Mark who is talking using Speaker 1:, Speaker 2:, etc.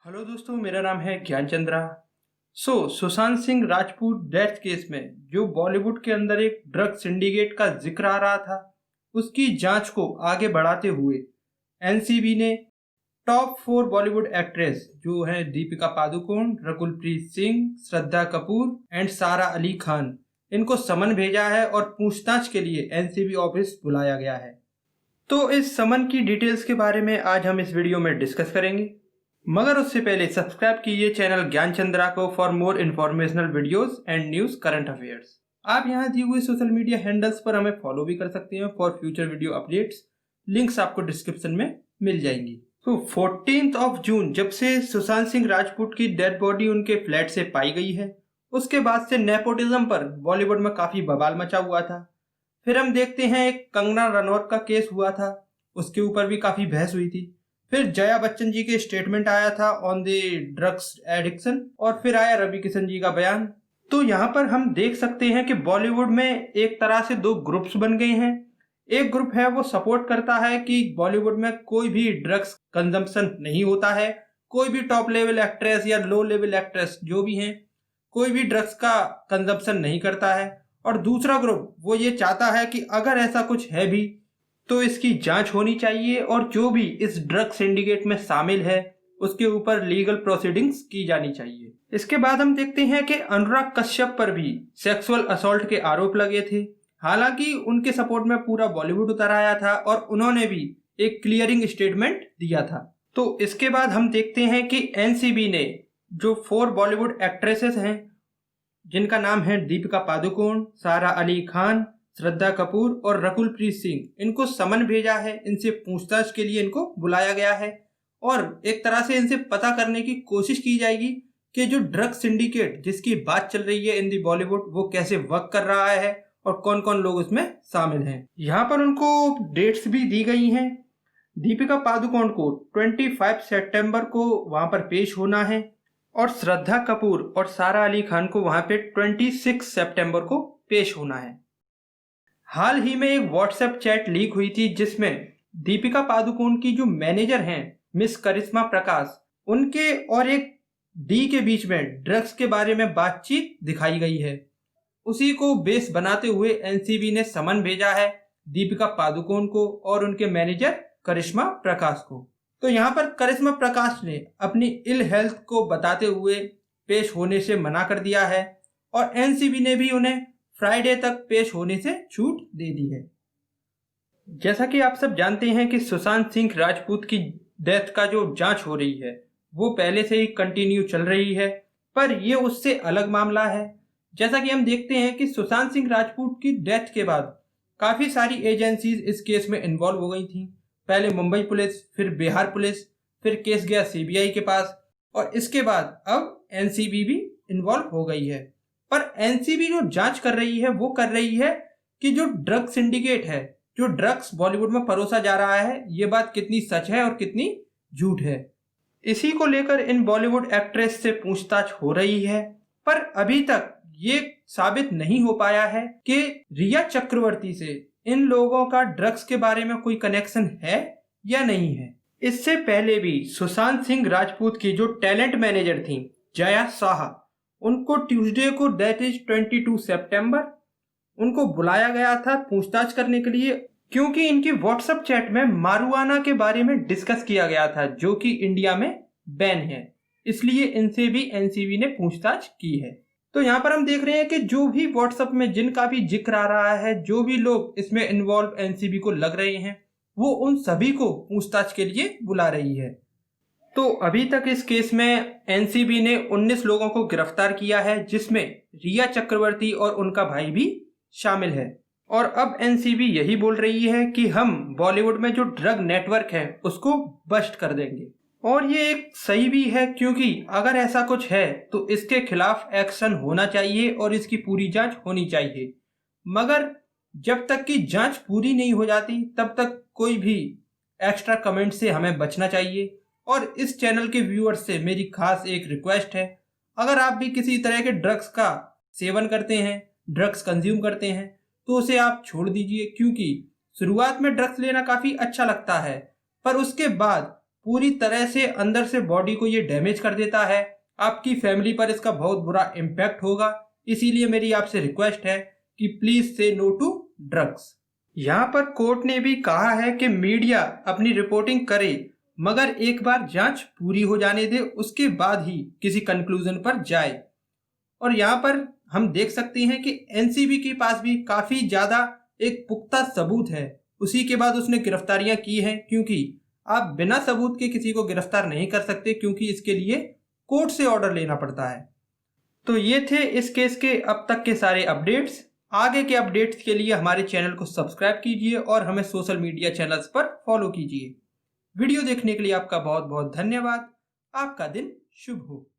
Speaker 1: Hello दोस्तों, मेरा नाम है ज्ञान चंद्रा। सुशांत सिंह राजपूत डेथ केस में जो बॉलीवुड के अंदर एक ड्रग सिंडिकेट का जिक्र आ रहा था, उसकी जांच को आगे बढ़ाते हुए एनसीबी ने टॉप 4 बॉलीवुड एक्ट्रेस जो हैं दीपिका पादुकोण, रकुलप्रीत सिंह, श्रद्धा कपूर एंड सारा अली खान, इनको समन भेजा है और पूछताछ के लिए एनसीबी ऑफिस बुलाया गया है। तो इस समन की डिटेल्स के बारे में आज हम इस वीडियो में डिस्कस करेंगे, मगर उससे पहले सब्सक्राइब कीजिए चैनल ज्ञान चंद्रा को for more informational videos and news current affairs. आप यहाँ दिए हुए सोशल मीडिया हैंडल्स पर हमें फॉलो भी कर सकते हैं for future video updates. Links आपको डिस्क्रिप्शन में मिल जाएंगी। तो 14 जून जब से सुशांत सिंह राजपूत की डेड बॉडी उनके फ्लैट से पाई गई है, उसके बाद से नेपोटिज्म पर बॉलीवुड में काफी बवाल मचा हुआ था। फिर हम देखते हैं एक कंगना रनौत का केस हुआ था, उसके ऊपर भी काफी बहस हुई थी। फिर जया बच्चन जी के स्टेटमेंट आया था ऑन द ड्रग्स एडिक्शन, और फिर आया रवि किशन जी का बयान। तो यहाँ पर हम देख सकते हैं कि बॉलीवुड में एक तरह से 2 ग्रुप्स बन गए हैं। एक ग्रुप है वो सपोर्ट करता है कि बॉलीवुड में कोई भी ड्रग्स कंजम्पशन नहीं होता है, कोई भी टॉप लेवल एक्ट्रेस या लो लेवल एक्ट्रेस जो भी हैं, कोई भी ड्रग्स का कंजम्पशन नहीं करता है। और दूसरा ग्रुप वो ये चाहता है कि अगर ऐसा कुछ है भी तो इसकी जांच होनी चाहिए और जो भी इस ड्रग सिंडिकेट में शामिल है उसके ऊपर लीगल प्रोसीडिंग्स की जानी चाहिए। इसके बाद हम देखते हैं कि अनुराग कश्यप पर भी सेक्सुअल असॉल्ट के आरोप लगे थे। हालांकि उनके सपोर्ट में पूरा बॉलीवुड उतर आया था और उन्होंने भी एक क्लियरिंग स्टेटमेंट दिया था। तो इसके बाद हम देखते हैं कि एनसीबी ने जो 4 बॉलीवुड एक्ट्रेसेस हैं जिनका नाम है दीपिका पादुकोण, सारा अली खान, श्रद्धा कपूर और रकुलप्रीत सिंह, इनको समन भेजा है। इनसे पूछताछ के लिए इनको बुलाया गया है और एक तरह से इनसे पता करने की कोशिश की जाएगी कि जो ड्रग सिंडिकेट जिसकी बात चल रही है इन दी बॉलीवुड वो कैसे वर्क कर रहा है और कौन कौन लोग उसमें शामिल हैं। यहाँ पर उनको डेट्स भी दी गई हैं। दीपिका पादुकोण को 25 सितंबर को वहां पर पेश होना है और श्रद्धा कपूर और सारा अली खान को वहां पे 26 सितंबर को पेश होना है। हाल ही में एक व्हाट्सएप चैट लीक हुई थी जिसमें दीपिका पादुकोण की जो मैनेजर हैं मिस करिश्मा प्रकाश, उनके और एक डी के बीच में ड्रग्स के बारे में बातचीत दिखाई गई है। उसी को बेस बनाते हुए एनसीबी ने समन भेजा है दीपिका पादुकोण को और उनके मैनेजर करिश्मा प्रकाश को। तो यहाँ पर करिश्मा प्रकाश ने अपनी इल हेल्थ को बताते हुए पेश होने से मना कर दिया है और एनसीबी ने भी उन्हें फ्राइडे तक पेश होने से छूट दे दी है। जैसा कि आप सब जानते हैं कि सुशांत सिंह राजपूत की डेथ का जो जांच हो रही है वो पहले से ही कंटिन्यू चल रही है, पर ये उससे अलग मामला है। जैसा कि हम देखते हैं कि सुशांत सिंह राजपूत की डेथ के बाद काफी सारी एजेंसीज इस केस में इन्वॉल्व हो गई थी। पहले मुंबई पुलिस, फिर बिहार पुलिस, फिर केस गया सीबीआई के पास और इसके बाद अब एनसीबी भी इन्वॉल्व हो गई है। पर एनसीबी जो जांच कर रही है वो कर रही है कि जो ड्रग सिंडिकेट है, जो ड्रग्स बॉलीवुड में परोसा जा रहा है, ये बात कितनी सच है और कितनी झूठ है। इसी को लेकर इन बॉलीवुड एक्ट्रेस से पूछताछ हो रही है, पर अभी तक ये साबित नहीं हो पाया है कि रिया चक्रवर्ती से इन लोगों का ड्रग्स के बारे में कोई कनेक्शन है या नहीं है। इससे पहले भी सुशांत सिंह राजपूत की जो टैलेंट मैनेजर थी जया साहा, उनको ट्यूसडे को दैट इज 22 सितंबर उनको बुलाया गया था पूछताछ करने के लिए, क्योंकि इनकी व्हाट्सएप चैट में मारुआना के बारे में डिस्कस किया गया था जो कि इंडिया में बैन है। इसलिए इनसे भी एनसीबी ने पूछताछ की है। तो यहाँ पर हम देख रहे हैं कि जो भी व्हाट्सएप में जिनका भी जिक्र आ रहा है, जो भी लोग इसमें इन्वॉल्व एनसीबी को लग रहे हैं, वो उन सभी को पूछताछ के लिए बुला रही है। तो अभी तक इस केस में एनसीबी ने 19 लोगों को गिरफ्तार किया है, जिसमें रिया चक्रवर्ती और उनका भाई भी शामिल है। और अब एनसीबी यही बोल रही है कि हम बॉलीवुड में जो ड्रग नेटवर्क है उसको बस्ट कर देंगे। और ये एक सही भी है, क्योंकि अगर ऐसा कुछ है तो इसके खिलाफ एक्शन होना चाहिए और इसकी पूरी जांच होनी चाहिए। मगर जब तक की जांच पूरी नहीं हो जाती तब तक कोई भी एक्स्ट्रा कमेंट से हमें बचना चाहिए। और इस चैनल के व्यूअर्स से मेरी खास एक रिक्वेस्ट है, अगर आप भी किसी तरह के ड्रग्स का सेवन करते हैं, ड्रग्स कंज्यूम करते हैं, तो उसे आप छोड़ दीजिए। क्योंकि शुरुआत में ड्रग्स लेना काफ़ी अच्छा लगता है, पर उसके बाद पूरी तरह से अंदर से बॉडी को ये डैमेज कर देता है। आपकी फैमिली पर इसका बहुत बुरा इम्पैक्ट होगा। इसीलिए मेरी आपसे रिक्वेस्ट है कि प्लीज से नो टू ड्रग्स। यहाँ पर कोर्ट ने भी कहा है कि मीडिया अपनी रिपोर्टिंग करे, मगर एक बार जांच पूरी हो जाने दे, उसके बाद ही किसी कंक्लूजन पर जाए। और यहाँ पर हम देख सकते हैं कि एनसीबी के पास भी काफी ज्यादा एक पुख्ता सबूत है। उसी के बाद उसने गिरफ्तारियां की हैं, क्योंकि आप बिना सबूत के किसी को गिरफ्तार नहीं कर सकते, क्योंकि इसके लिए कोर्ट से ऑर्डर लेना पड़ता है। तो ये थे इस केस के अब तक के सारे अपडेट्स। आगे के अपडेट्स के लिए हमारे चैनल को सब्सक्राइब कीजिए और हमें सोशल मीडिया चैनल्स पर फॉलो कीजिए। वीडियो देखने के लिए आपका बहुत बहुत धन्यवाद। आपका दिन शुभ हो।